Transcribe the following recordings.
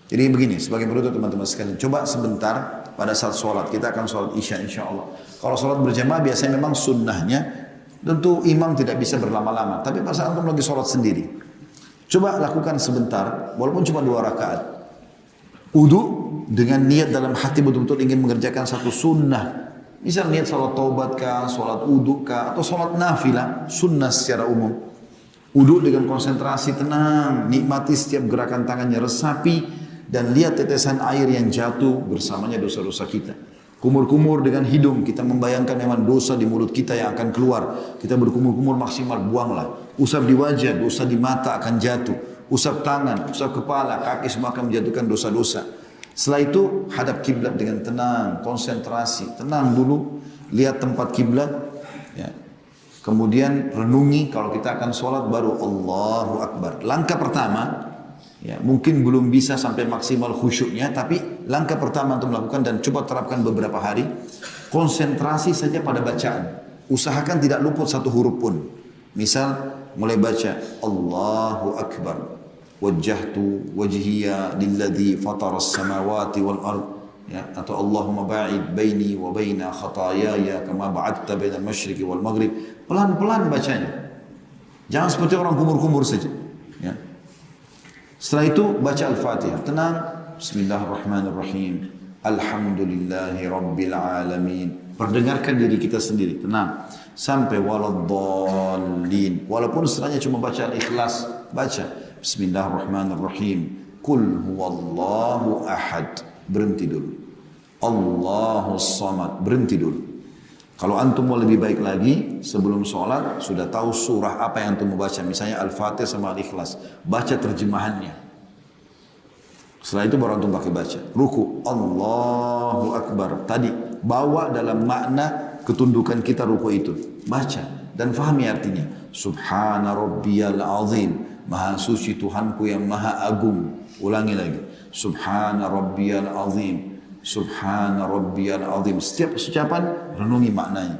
Jadi begini, sebagai penutup teman-teman sekalian, coba sebentar pada saat sholat, kita akan sholat isya insya Allah. Kalau sholat berjamaah biasanya memang sunnahnya, tentu imam tidak bisa berlama-lama. Tapi pada saat antum lagi sholat sendiri, coba lakukan sebentar, walaupun cuma 2 rakaat. Wudu dengan niat dalam hati betul-betul ingin mengerjakan satu sunnah. Misal niat sholat taubat kah, sholat wudu kah, atau sholat nafilah, sunnah secara umum. Wudu dengan konsentrasi tenang, nikmati setiap gerakan tangannya resapi, dan lihat tetesan air yang jatuh bersamanya dosa-dosa kita. Kumur-kumur dengan hidung, kita membayangkan memang dosa di mulut kita yang akan keluar. Kita berkumur-kumur maksimal, buanglah. Usap di wajah, dosa di mata akan jatuh. Usap tangan, usap kepala, kaki semua akan menjatuhkan dosa-dosa. Setelah itu hadap kiblat dengan tenang, konsentrasi, tenang dulu, lihat tempat kiblat, ya. Kemudian renungi kalau kita akan sholat baru Allahu Akbar. Langkah pertama, ya, mungkin belum bisa sampai maksimal khusyuknya, tapi langkah pertama untuk melakukan dan coba terapkan beberapa hari, konsentrasi saja pada bacaan. Usahakan tidak luput satu huruf pun. Misal mulai baca Allahu Akbar, wajjahtu wajhiya lilladzi fataras samawati wal ard, ya, atau Allahumma ba'id baini wa baina khataayaya kama ba'adta bainal masyriqi wal maghrib. Pelan-pelan bacanya. Jangan seperti orang kumur-kumur saja, ya. Setelah itu baca Al-Fatihah, tenang. Bismillahirrahmanirrahim. Alhamdulillahi Rabbil Alamin. Perdengarkan diri kita sendiri, tenang. Sampai waladdallin. Walaupun setelahnya cuma baca Al-Ikhlas, baca Bismillahirrahmanirrahim. Qul huwallahu ahad. Berhenti dulu. Allahus samad. Berhenti dulu. Kalau antum mau lebih baik lagi, sebelum sholat sudah tahu surah apa yang antum mau baca. Misalnya Al-Fatihah sama Al-Ikhlas. Baca terjemahannya. Setelah itu baru antum pakai baca. Ruku. Allahu Akbar. Tadi bawa dalam makna ketundukan kita ruku itu. Baca dan fahami artinya. Subhana rabbiyal azim. Maha suci Tuhanku yang maha agung. Ulangi lagi. Subhana rabbiyal azim. Subhana rabbiyal azim. Setiap ucapan renungi maknanya.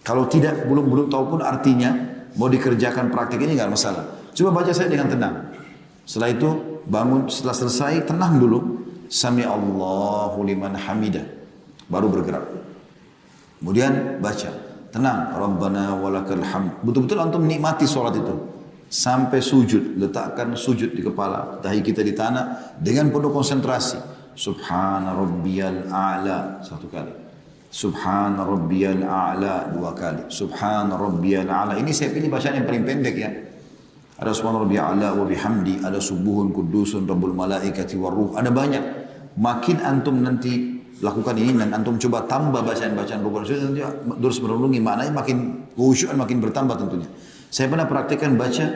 Kalau tidak belum tahu pun artinya, mau dikerjakan praktik ini enggak masalah. Coba baca saya dengan tenang. Setelah itu bangun, setelah selesai tenang dulu. Sami Allahu liman hamidah. Baru bergerak. Kemudian baca. Tenang. Rabbana walakal hamd. Betul-betul antum nikmati sholat itu. Sampai sujud. Letakkan sujud di kepala. Dahi kita di tanah. Dengan penuh konsentrasi. Subhana rabbiyal a'la 1 kali. Subhana rabbiyal a'la 2 kali. Subhana rabbiyal a'la. Ini saya pilih bacaan yang paling pendek ya. Ada subhana rabbiyal a'la wa bihamdi, ada subuhun kudusun rabbul malaikati waruh. Ada banyak. Makin antum nanti lakukan ini dan antum coba tambah bacaan-bacaan rukun sujud, nanti terus merenungi maknanya, makin khusyukan makin bertambah tentunya. Saya pernah praktikkan baca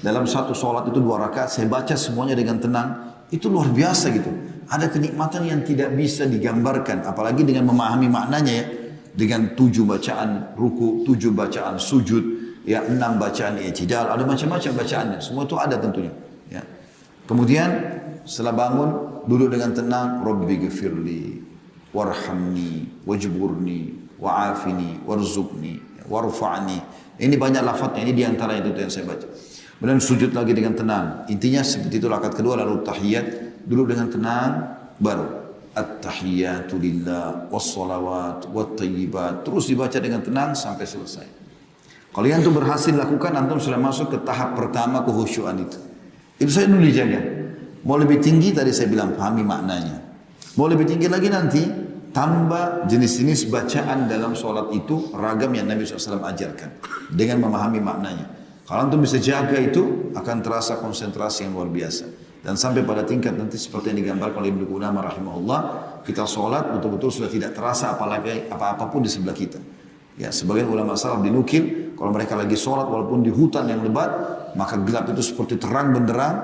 dalam satu sholat itu 2 rakaat, saya baca semuanya dengan tenang. Itu luar biasa gitu. Ada kenikmatan yang tidak bisa digambarkan. Apalagi dengan memahami maknanya ya. Dengan 7 bacaan ruku, 7 bacaan sujud, ya 6 bacaan i'tidal. Ada macam-macam bacaannya. Semua itu ada tentunya. Ya. Kemudian setelah bangun, duduk dengan tenang. Rabbi ghafirli, warhamni, wajburni, wa'afini, warzuqni, warfa'ni. Ini banyak lafadznya. Ini diantara itu yang saya baca. Kemudian sujud lagi dengan tenang. Intinya seperti itu rakaat kedua, lalu tahiyat. Duduk dengan tenang, baru at-tahiyatu lillah, wassalawat, wattayyibat. Terus dibaca dengan tenang sampai selesai. Kalau yang itu berhasil lakukan, antum sudah masuk ke tahap pertama kehusyuan itu. Itu saya dulu dijaga. Mau lebih tinggi tadi saya bilang, pahami maknanya. Mau lebih tinggi lagi nanti, tambah jenis-jenis bacaan dalam sholat itu ragam yang Nabi SAW ajarkan. Dengan memahami maknanya. Kalau antum bisa jaga itu, akan terasa konsentrasi yang luar biasa. Dan sampai pada tingkat nanti seperti yang digambarkan oleh Ibnu Qudamah rahimahullah, kita sholat betul-betul sudah tidak terasa apa-apapun di sebelah kita. Ya, sebagian ulama salaf dinukil, kalau mereka lagi sholat walaupun di hutan yang lebat, maka gelap itu seperti terang benderang,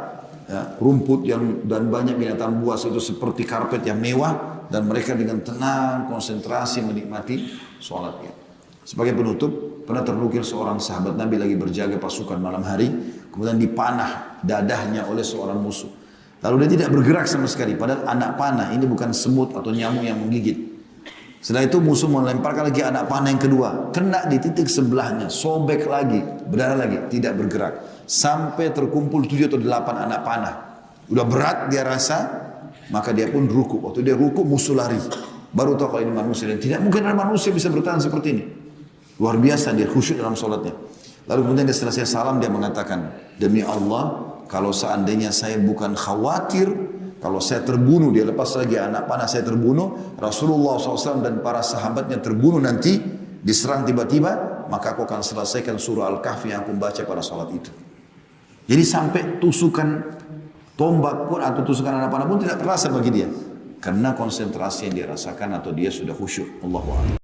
ya, rumput yang dan banyak binatang buas itu seperti karpet yang mewah, dan mereka dengan tenang, konsentrasi menikmati sholatnya. Sebagai penutup, pernah ternukil seorang sahabat Nabi lagi berjaga pasukan malam hari, kemudian dipanah dadahnya oleh seorang musuh. Lalu dia tidak bergerak sama sekali, padahal anak panah ini bukan semut atau nyamuk yang menggigit. Setelah itu musuh melemparkan lagi anak panah yang kedua, kena di titik sebelahnya, sobek lagi, berdarah lagi, tidak bergerak. Sampai terkumpul 7 atau 8 anak panah. Udah berat dia rasa, maka dia pun ruku. Waktu dia ruku musuh lari. Baru tahu kalau ini manusia. Dan tidak mungkin ada manusia bisa bertahan seperti ini. Luar biasa dia khusyuk dalam sholatnya. Lalu kemudian dia selesai salam dia mengatakan, demi Allah kalau seandainya saya bukan khawatir, kalau saya terbunuh, dia lepas lagi anak panah saya terbunuh, Rasulullah SAW dan para sahabatnya terbunuh nanti, diserang tiba-tiba, maka aku akan selesaikan surah Al-Kahfi yang aku baca pada sholat itu. Jadi sampai tusukan tombak pun atau tusukan anak panah pun tidak terasa bagi dia. Karena konsentrasi yang dia rasakan atau dia sudah khusyuk. Allahu a'lam.